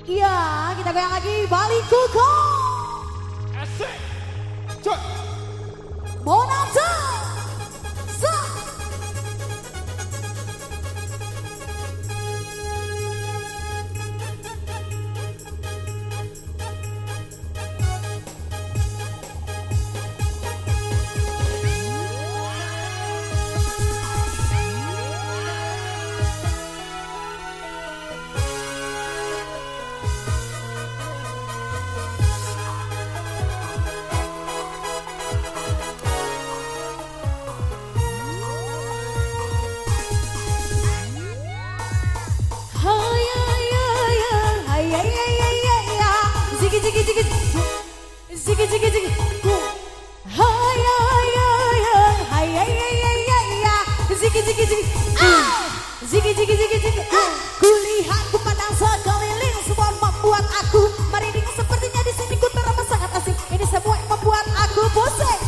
Iya, kita goyang lagi balik kuko. Asik. Cok. Monata. Sa. Kulihat kupandang sekeliling, semua membuat aku merinding. Sepertinya di sini ku terasa sangat asing. Ini semua yang membuat aku pusing.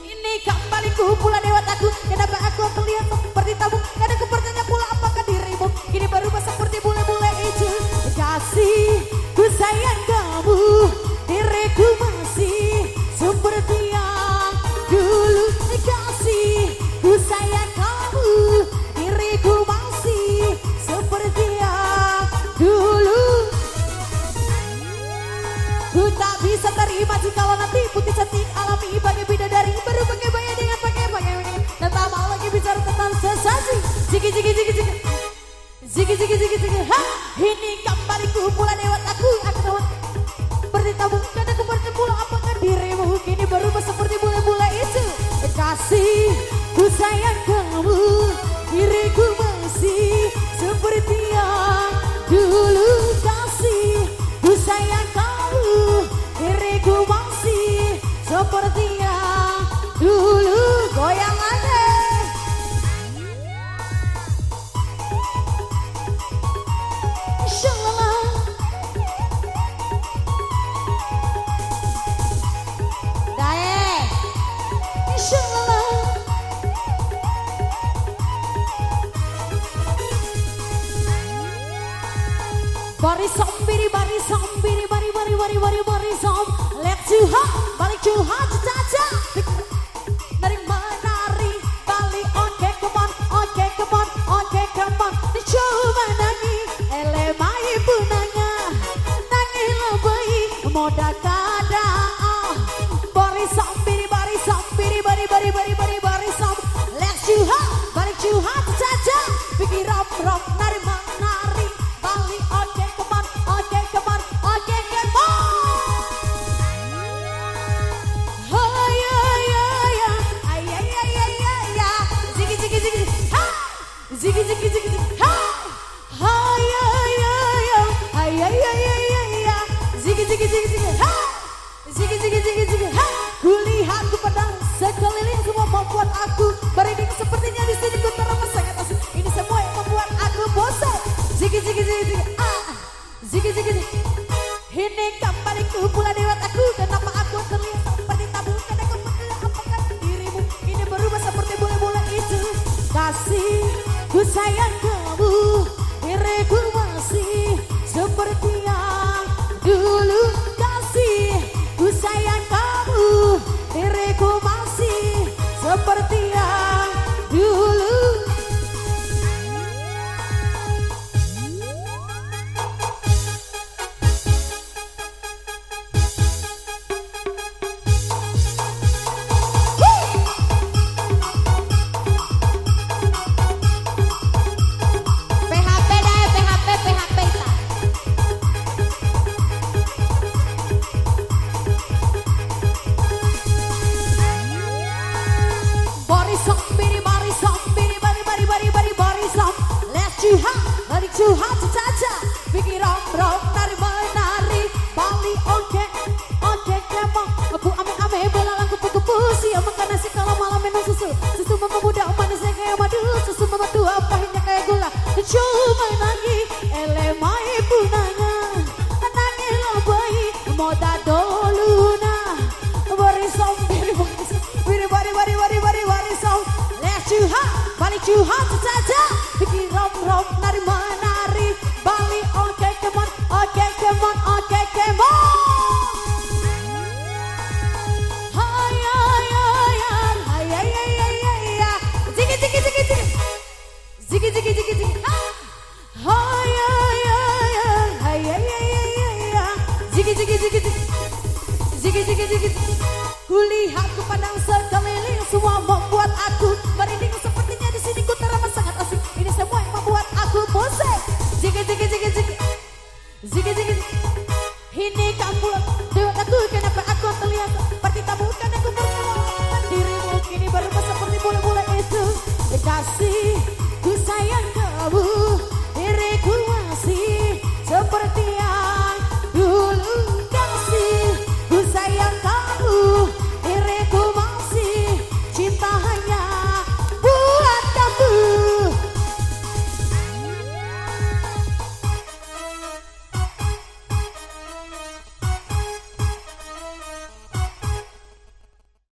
Ini kembali kumpulan lewat aku. Kenapa aku terlihat seperti tabung? Kadang ku bertanya pula apakah dirimu kini berubah seperti bule-bule itu. Kasih, ku sayang kamu, diriku masih seperti yang dulu. Kasih, ku sayang kamu, diriku masih seperti yang dulu. Ku tak bisa terima jikalau nanti putih cantik alami bagai bidadari berbagai gaya dengan pakai dan tak mau lagi bicara tentang sensasi. Ha, ini kembali kumpulan lewat aku akan seperti tabung. Kadang aku bertemu apakah dirimu kini berubah seperti bule-bule itu. Kasih, ku sayang kamu, diriku masih seperti yang dulu. Kasih, ku sayang kamu, diriku masih seperti yang dulu. Goyang aja. Barisom, barisom. Let's do hot, balik to hot, caca. Dari menari, balik, okay, come on. Dicoba nangi, elemai punanya, nangi lebay, moda kada. Barisom, barisom. Let's do hot, balik to hot, caca. Pikir rock, nari menari, balik, okay, come on. Kulihat ku padang sekeliling, semua membuat aku merinding. Sepertinya di sini ku terasa sangat asing. Ini semua yang membuat aku bosan. Ini kembali kumpulan lewat aku. Kenapa aku terlihat seperti tabung? Kadang aku bertanya apakah dirimu ini berubah seperti bule-bule itu. Kasih, ku sayang kamu, diriku masih seperti yang dulu. Kasih, ku sayang kamu, diriku masih seperti yang dulu. Balik cuha caca, pikir rom nari menari, balik oke, kemong, bu ame belalang kupu-kupu, siap makan nasi kalau malam minum susu mama muda manisnya kayak madu, susu mama tua pahitnya kayak gula. Cuma lagi elemai punanya, nangis lebay, moda doluna, barisom, barisom, let's cuha, balik cuha caca, pikir rom nari menari. Ziki ziki ziki ziki. Oh ya ya ya. Hai ya ya ya ya ya. Ziki ziki ziki ziki. Ziki ziki ziki. Kulihat ku pandang sekeliling, semua membuat aku merinding. Sepertinya di sini ku terasa sangat asik. Ini semua yang membuat aku pusing. Ziki ziki ziki ziki. Ziki ziki ziki. Ini kampung